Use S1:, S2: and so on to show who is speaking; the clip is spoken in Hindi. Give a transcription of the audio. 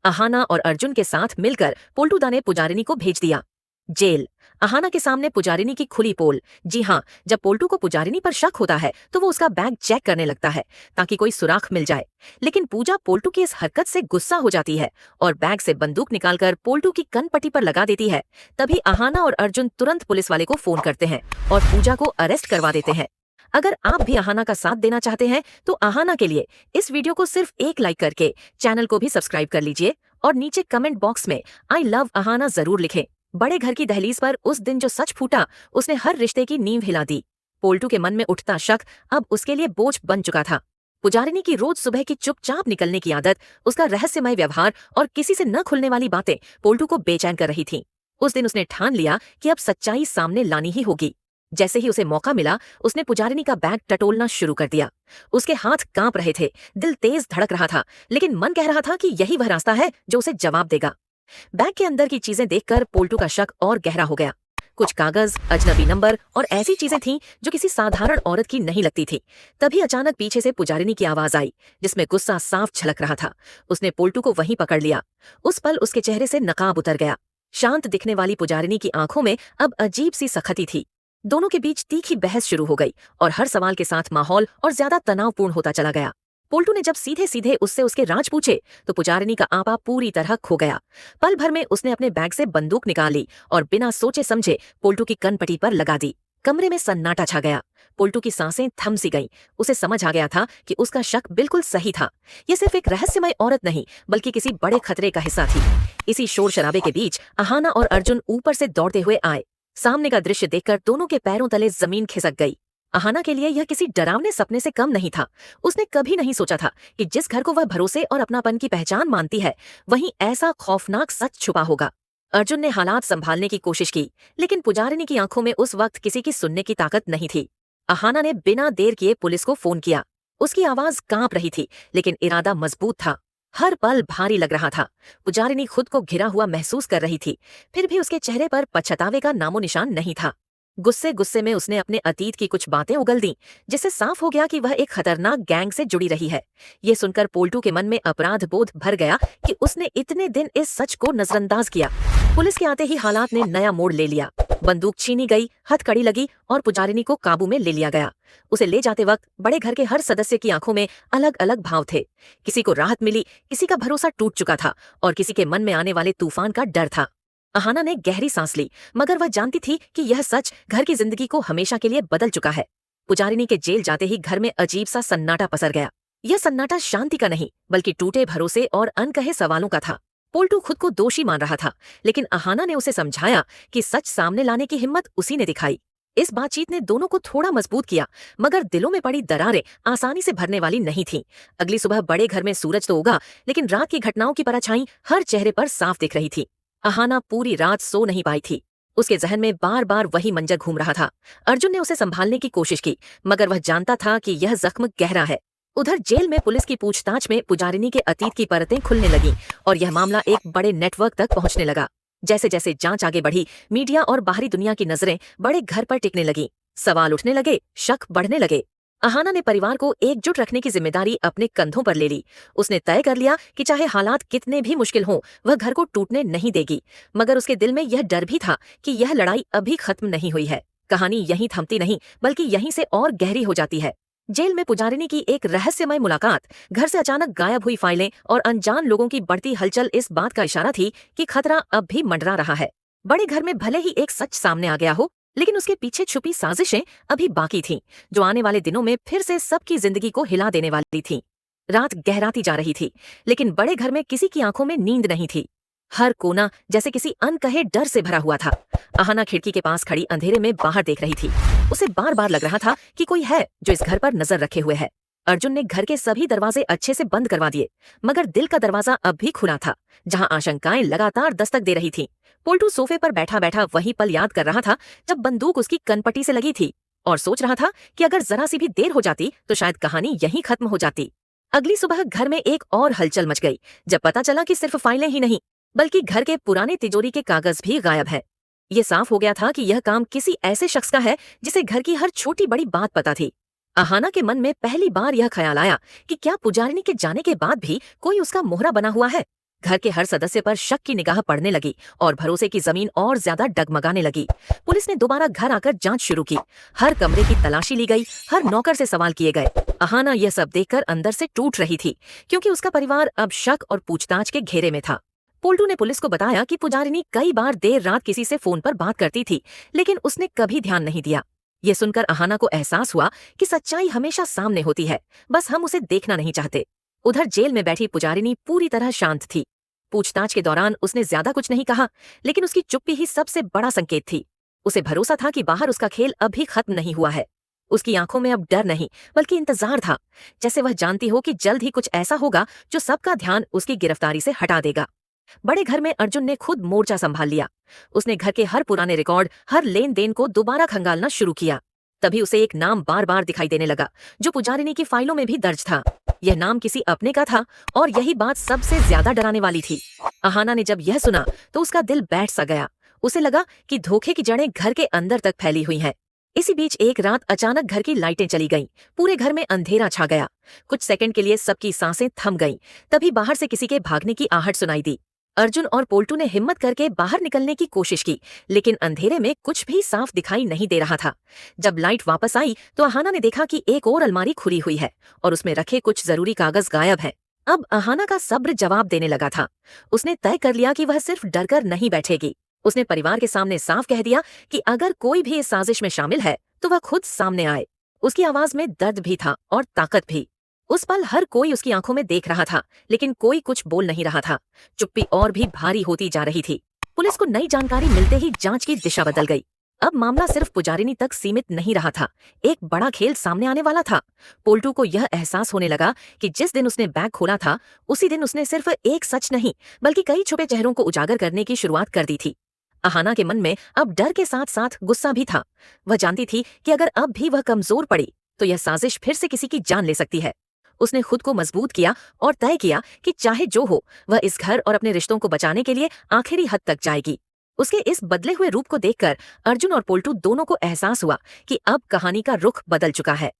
S1: अहाना और अर्जुन के साथ मिलकर पोल्टूदा ने पुजारिनी को भेज दिया जेल। अहाना के सामने पुजारिनी की खुली पोल। जी हाँ, जब पोल्टू को पुजारिनी पर शक होता है तो वो उसका बैग चेक करने लगता है ताकि कोई सुराग मिल जाए। लेकिन पूजा पोल्टू की इस हरकत से गुस्सा हो जाती है और बैग से बंदूक निकालकर पोल्टू की कनपट्टी पर लगा देती है। तभी अहाना और अर्जुन तुरंत पुलिस वाले को फोन करते हैं और पूजा को अरेस्ट करवा देते हैं। अगर आप भी अहाना का साथ देना चाहते हैं तो अहाना के लिए इस वीडियो को सिर्फ एक लाइक करके चैनल को भी सब्सक्राइब कर लीजिए और नीचे कमेंट बॉक्स में आई लव अहाना जरूर लिखें। बड़े घर की दहलीज पर उस दिन जो सच फूटा उसने हर रिश्ते की नींव हिला दी। पोल्टू के मन में उठता शक अब उसके लिए बोझ बन चुका था। पुजारिनी की रोज सुबह की चुपचाप निकलने की आदत, उसका रहस्यमय व्यवहार और किसी से न खुलने वाली बातें पोल्टू को बेचैन कर रही थीं। उस दिन उसने ठान लिया कि अब सच्चाई सामने लानी ही होगी। जैसे ही उसे मौका मिला उसने पुजारिनी का बैग टटोलना शुरू कर दिया। उसके हाथ कांप रहे थे, दिल तेज धड़क रहा था, लेकिन मन कह रहा था कि यही वह रास्ता है जो उसे जवाब देगा। बैग के अंदर की चीजें देखकर पोल्टू का शक और गहरा हो गया। कुछ कागज, अजनबी नंबर और ऐसी चीजें थीं जो किसी साधारण औरत की नहीं लगती थी। तभी अचानक पीछे से पुजारिनी की आवाज आई जिसमें गुस्सा साफ झलक रहा था। उसने पोल्टू को वहीं पकड़ लिया। उस पल उसके चेहरे से नकाब उतर गया। शांत दिखने वाली पुजारिनी की आंखों में अब अजीब सी सख्ती थी। दोनों के बीच तीखी बहस शुरू हो गई और हर सवाल के साथ माहौल और ज्यादा तनावपूर्ण होता चला गया। पोल्टू ने जब सीधे सीधे उससे उसके राज पूछे तो पुजारिनी का आपा पूरी तरह खो गया। पल भर में उसने अपने बैग से बंदूक निकाल ली और बिना सोचे समझे पोल्टू की कनपट्टी पर लगा दी। कमरे में सन्नाटा छा गया। पोल्टू की सांसें थम सी गईं। उसे समझ आ गया था कि उसका शक बिल्कुल सही था। यह सिर्फ एक रहस्यमय औरत नहीं बल्कि किसी बड़े खतरे का हिस्सा थी। इसी शोर शराबे के बीच अहाना और अर्जुन ऊपर से दौड़ते हुए आए। सामने का दृश्य देखकर दोनों के पैरों तले जमीन खिसक गई। अहाना के लिए यह किसी डरावने सपने से कम नहीं था। उसने कभी नहीं सोचा था कि जिस घर को वह भरोसे और अपनापन की पहचान मानती है वहीं ऐसा खौफनाक सच छुपा होगा। अर्जुन ने हालात संभालने की कोशिश की, लेकिन पुजारिनी की आंखों में उस वक्त किसी की सुनने की ताकत नहीं थी। अहाना ने बिना देर किए पुलिस को फोन किया। उसकी आवाज कांप रही थी, लेकिन इरादा मजबूत था। हर पल भारी लग रहा था। पुजारिनी खुद को घिरा हुआ महसूस कर रही थी, फिर भी उसके चेहरे पर पछतावे का नामो निशान नहीं था। गुस्से गुस्से में उसने अपने अतीत की कुछ बातें उगल दी, जिससे साफ हो गया कि वह एक खतरनाक गैंग से जुड़ी रही है। ये सुनकर पोल्टू के मन में अपराध बोध भर गया कि उसने इतने दिन इस सच को नजरअंदाज किया। पुलिस के आते ही हालात ने नया मोड़ ले लिया। बंदूक छीनी गई, हथकड़ी लगी और पुजारिनी को काबू में ले लिया गया। उसे ले जाते वक्त बड़े घर के हर सदस्य की आंखों में अलग अलग भाव थे। किसी को राहत मिली, किसी का भरोसा टूट चुका था और किसी के मन में आने वाले तूफान का डर था। अहाना ने गहरी सांस ली, मगर वह जानती थी कि यह सच घर की जिंदगी को हमेशा के लिए बदल चुका है। पुजारिनी के जेल जाते ही घर में अजीब सा सन्नाटा पसर गया। यह सन्नाटा शांति का नहीं बल्कि टूटे भरोसे और अनकहे सवालों का था। पोल्टू खुद को दोषी मान रहा था, लेकिन अहाना ने उसे समझाया कि सच सामने लाने की हिम्मत उसी ने दिखाई। इस बातचीत ने दोनों को थोड़ा मजबूत किया, मगर दिलों में पड़ी दरारें आसानी से भरने वाली नहीं थीं। अगली सुबह बड़े घर में सूरज तो उगा, लेकिन रात की घटनाओं की परछाई हर चेहरे पर साफ दिख रही थी। अहाना पूरी रात सो नहीं पाई थी। उसके जहन में बार बार वही मंजर घूम रहा था। अर्जुन ने उसे संभालने की कोशिश की, मगर वह जानता था कि यह जख्म गहरा है। उधर जेल में पुलिस की पूछताछ में पुजारिनी के अतीत की परतें खुलने लगीं और यह मामला एक बड़े नेटवर्क तक पहुंचने लगा। जैसे जैसे जांच आगे बढ़ी, मीडिया और बाहरी दुनिया की नजरें बड़े घर पर टिकने लगीं। सवाल उठने लगे, शक बढ़ने लगे। अहाना ने परिवार को एकजुट रखने की जिम्मेदारी अपने कंधों पर ले ली। उसने तय कर लिया कि चाहे हालात कितने भी मुश्किल हों, वह घर को टूटने नहीं देगी। मगर उसके दिल में यह डर भी था कि यह लड़ाई अभी खत्म नहीं हुई है। कहानी यहीं थमती नहीं बल्कि यहीं से और गहरी हो जाती है। जेल में पुजारिनी की एक रहस्यमय मुलाकात, घर से अचानक गायब हुई फाइलें और अनजान लोगों की बढ़ती हलचल इस बात का इशारा थी कि खतरा अब भी मंडरा रहा है। बड़े घर में भले ही एक सच सामने आ गया हो, लेकिन उसके पीछे छुपी साजिशें अभी बाकी थीं, जो आने वाले दिनों में फिर से सबकी जिंदगी को हिला देने वाली थीं। रात गहराती जा रही थी, लेकिन बड़े घर में किसी की आंखों में नींद नहीं थी। हर कोना जैसे किसी अनकहे डर से भरा हुआ था। अहाना खिड़की के पास खड़ी अंधेरे में बाहर देख रही थी। उसे बार बार लग रहा था कि कोई है जो इस घर पर नजर रखे हुए है। अर्जुन ने घर के सभी दरवाजे अच्छे से बंद करवा दिए, मगर दिल का दरवाजा अब भी खुला था, जहां आशंकाएं लगातार दस्तक दे रही थीं। पोल्टू सोफे पर बैठा बैठा वही पल याद कर रहा था जब बंदूक उसकी कनपट्टी से लगी थी, और सोच रहा था कि अगर जरा सी भी देर हो जाती तो शायद कहानी यहीं खत्म हो जाती। अगली सुबह घर में एक और हलचल मच गई जब पता चला कि सिर्फ फाइलें ही नहीं बल्कि घर के पुराने तिजोरी के कागज भी गायब हैं। ये साफ हो गया था कि यह काम किसी ऐसे शख्स का है जिसे घर की हर छोटी बड़ी बात पता थी। अहाना के मन में पहली बार यह ख्याल आया कि क्या पुजारिनी के जाने के बाद भी कोई उसका मोहरा बना हुआ है। घर के हर सदस्य पर शक की निगाह पड़ने लगी और भरोसे की जमीन और ज्यादा डगमगाने लगी। पुलिस ने दोबारा घर आकर जांच शुरू की। हर कमरे की तलाशी ली गई, हर नौकर से सवाल किए गए। अहाना यह सब देखकर अंदर से टूट रही थी, क्योंकि उसका परिवार अब शक और पूछताछ के घेरे में था। पोल्टू ने पुलिस को बताया कि पुजारिनी कई बार देर रात किसी से फोन पर बात करती थी, लेकिन उसने कभी ध्यान नहीं दिया। ये सुनकर अहाना को एहसास हुआ कि सच्चाई हमेशा सामने होती है, बस हम उसे देखना नहीं चाहते। उधर जेल में बैठी पुजारिनी पूरी तरह शांत थी। पूछताछ के दौरान उसने ज्यादा कुछ नहीं कहा, लेकिन उसकी चुप्पी ही सबसे बड़ा संकेत थी। उसे भरोसा था कि बाहर उसका खेल अभी खत्म नहीं हुआ है। उसकी आंखों में अब डर नहीं, बल्कि इंतजार था, जैसे वह जानती हो कि जल्द ही कुछ ऐसा होगा जो सबका ध्यान उसकी गिरफ्तारी से हटा देगा। बड़े घर में अर्जुन ने खुद मोर्चा संभाल लिया। उसने घर के हर पुराने रिकॉर्ड, हर लेन देन को दोबारा खंगालना शुरू किया। तभी उसे एक नाम बार बार दिखाई देने लगा, जो पुजारिनी की फाइलों में भी दर्ज था। यह नाम किसी अपने का था, और यही बात सबसे ज्यादा डराने वाली थी। अहाना ने जब यह सुना तो उसका दिल बैठ सा गया। उसे लगा कि धोखे की जड़ें घर के अंदर तक फैली हुई हैं। इसी बीच एक रात अचानक घर की लाइटें चली गईं। पूरे घर में अंधेरा छा गया। कुछ सेकंड के लिए सबकी सांसें थम गईं। तभी बाहर से किसी के भागने की आहट सुनाई दी। अर्जुन और पोल्टू ने हिम्मत करके बाहर निकलने की कोशिश की, लेकिन अंधेरे में कुछ भी साफ दिखाई नहीं दे रहा था। जब लाइट वापस आई तो अहाना ने देखा कि एक और अलमारी खुली हुई है और उसमें रखे कुछ जरूरी कागज गायब हैं। अब अहाना का सब्र जवाब देने लगा था। उसने तय कर लिया कि वह सिर्फ डरकर नहीं बैठेगी। उसने परिवार के सामने साफ कह दिया कि अगर कोई भी इस साजिश में शामिल है तो वह खुद सामने आए। उसकी आवाज में दर्द भी था और ताकत भी। उस पल हर कोई उसकी आंखों में देख रहा था, लेकिन कोई कुछ बोल नहीं रहा था। चुप्पी और भी भारी होती जा रही थी। पुलिस को नई जानकारी मिलते ही जांच की दिशा बदल गई। अब मामला सिर्फ पुजारिनी तक सीमित नहीं रहा था, एक बड़ा खेल सामने आने वाला था। पोल्टू को यह एहसास होने लगा कि जिस दिन उसने बैग खोला था, उसी दिन उसने सिर्फ एक सच नहीं, बल्कि कई छुपे चेहरों को उजागर करने की शुरुआत कर दी थी। अहाना के मन में अब डर के साथ साथ गुस्सा भी था। वह जानती थी कि अगर अब भी वह कमजोर पड़ी तो यह साजिश फिर से किसी की जान ले सकती है। उसने खुद को मजबूत किया और तय किया कि चाहे जो हो, वह इस घर और अपने रिश्तों को बचाने के लिए आखिरी हद तक जाएगी। उसके इस बदले हुए रूप को देखकर अर्जुन और पोल्टू दोनों को एहसास हुआ कि अब कहानी का रुख बदल चुका है।